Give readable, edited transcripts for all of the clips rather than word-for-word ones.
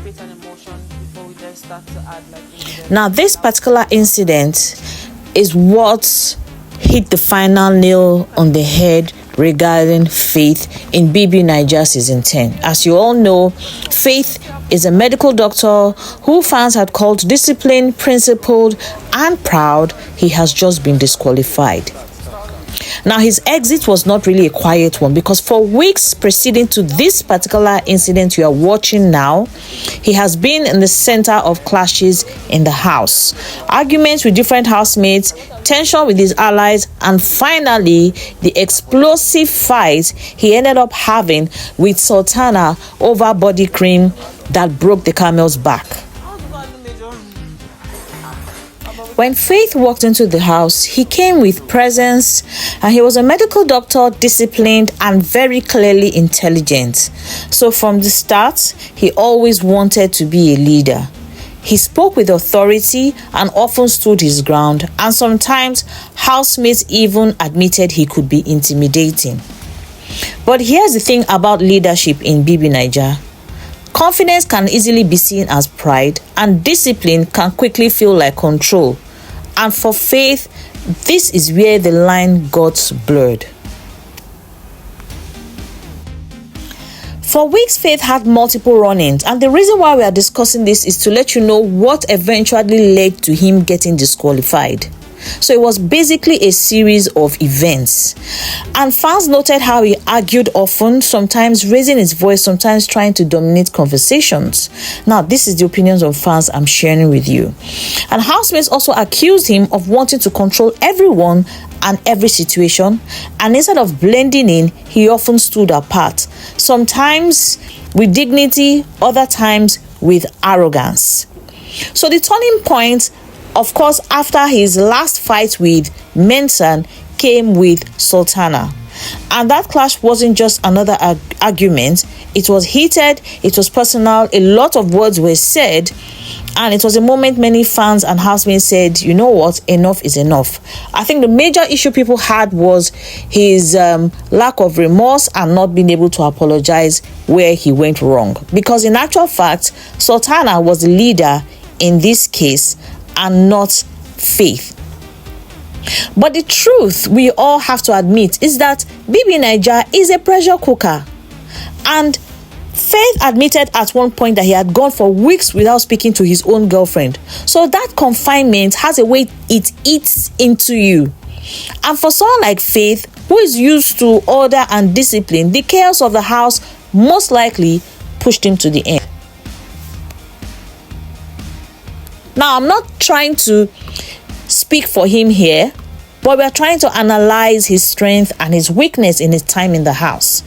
anticipate an emotion before we then start to add like. Now, this particular incident is what hit the final nail on the head regarding Faith in BBNaija season 10. As you all know, Faith is a medical doctor who fans had called disciplined, principled, and proud. He has just been disqualified. Now, his exit was not really a quiet one, because for weeks preceding to this particular incident you are watching now, he has been in the center of clashes in the house. Arguments with different housemates, tension with his allies, and finally, the explosive fight he ended up having with Sultana over body cream that broke the camel's back. When Faith walked into the house, he came with presence, and he was a medical doctor, disciplined and very clearly intelligent. So from the start, he always wanted to be a leader. He spoke with authority and often stood his ground, and sometimes housemates even admitted he could be intimidating. But here's the thing about leadership in BBNaija. Confidence can easily be seen as pride, and discipline can quickly feel like control. And for Faith, this is where the line got blurred. For weeks, Faith had multiple run-ins, and the reason why we are discussing this is to let you know what eventually led to him getting disqualified. So it was basically a series of events, and fans noted how he argued often, sometimes raising his voice, sometimes trying to dominate conversations. Now, this is the opinions of fans I'm sharing with you. And housemates also accused him of wanting to control everyone and every situation, and instead of blending in, he often stood apart, sometimes with dignity, other times with arrogance. So the turning point, of course, after his last fight with Mensan, came with Sultana. And that clash wasn't just another argument. It was heated, it was personal, a lot of words were said, and it was a moment many fans and housemates said, you know what, enough is enough. I think the major issue people had was his lack of remorse and not being able to apologize where he went wrong. Because in actual fact, Sultana was the leader in this case, and not Faith. But the truth we all have to admit is that BBNaija is a pressure cooker, and Faith admitted at one point that he had gone for weeks without speaking to his own girlfriend. So that confinement has a way it eats into you. And for someone like Faith, who is used to order and discipline, the chaos of the house most likely pushed him to the end. Now, I'm not trying to speak for him here, but we're trying to analyze his strength and his weakness in his time in the house.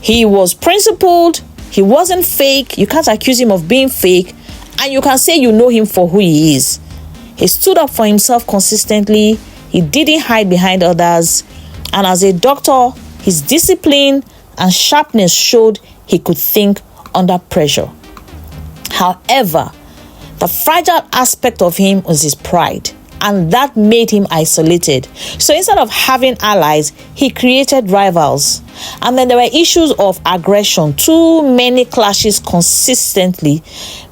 He was principled, he wasn't fake, you can't accuse him of being fake, and you can say you know him for who he is. He stood up for himself consistently, he didn't hide behind others, and as a doctor, his discipline and sharpness showed he could think under pressure. However, the fragile aspect of him was his pride, and that made him isolated. So instead of having allies, he created rivals. And then there were issues of aggression. Too many clashes consistently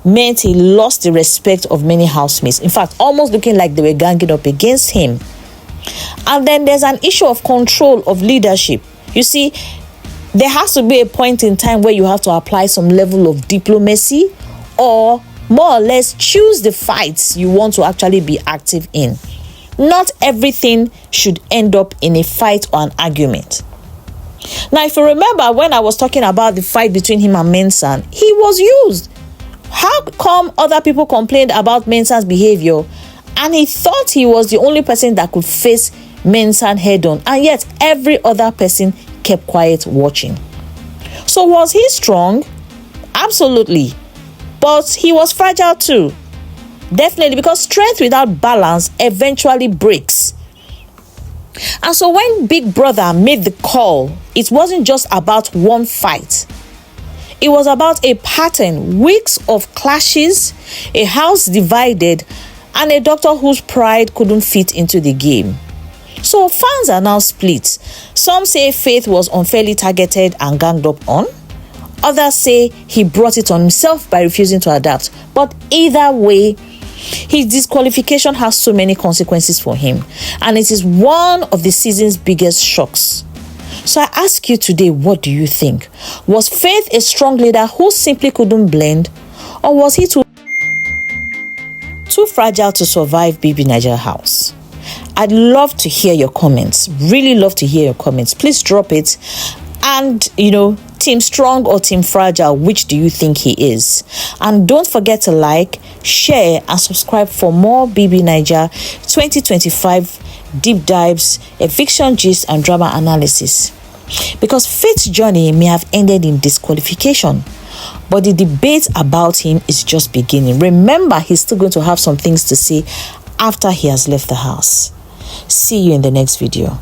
meant he lost the respect of many housemates. In fact, almost looking like they were ganging up against him. And then there's an issue of control, of leadership. You see, there has to be a point in time where you have to apply some level of diplomacy, or more or less choose the fights you want to actually be active in. Not everything should end up in a fight or an argument. Now, if you remember when I was talking about the fight between him and Mensan, he was used. How come other people complained about Mensan's behavior, and he thought he was the only person that could face Mensan head on, and yet every other person kept quiet watching? So was he strong? Absolutely. But he was fragile too. Definitely, because strength without balance eventually breaks. And so when Big Brother made the call, it wasn't just about one fight. It was about a pattern, weeks of clashes, a house divided, and a doctor whose pride couldn't fit into the game. So fans are now split. Some say Faith was unfairly targeted and ganged up on. Others say he brought it on himself by refusing to adapt. But either way, his disqualification has so many consequences for him, and it is one of the season's biggest shocks. So I ask you today, what do you think? Was Faith a strong leader who simply couldn't blend, or was he too fragile to survive BBNaija house? I'd love to hear your comments. Really love to hear your comments. Please drop it. And, Team Strong or Team Fragile, which do you think he is? And don't forget to like, share, and subscribe for more BBNaija 2025 deep dives, eviction gist, and drama analysis. Because Faith's journey may have ended in disqualification, but the debate about him is just beginning. Remember, he's still going to have some things to say after he has left the house. See you in the next video.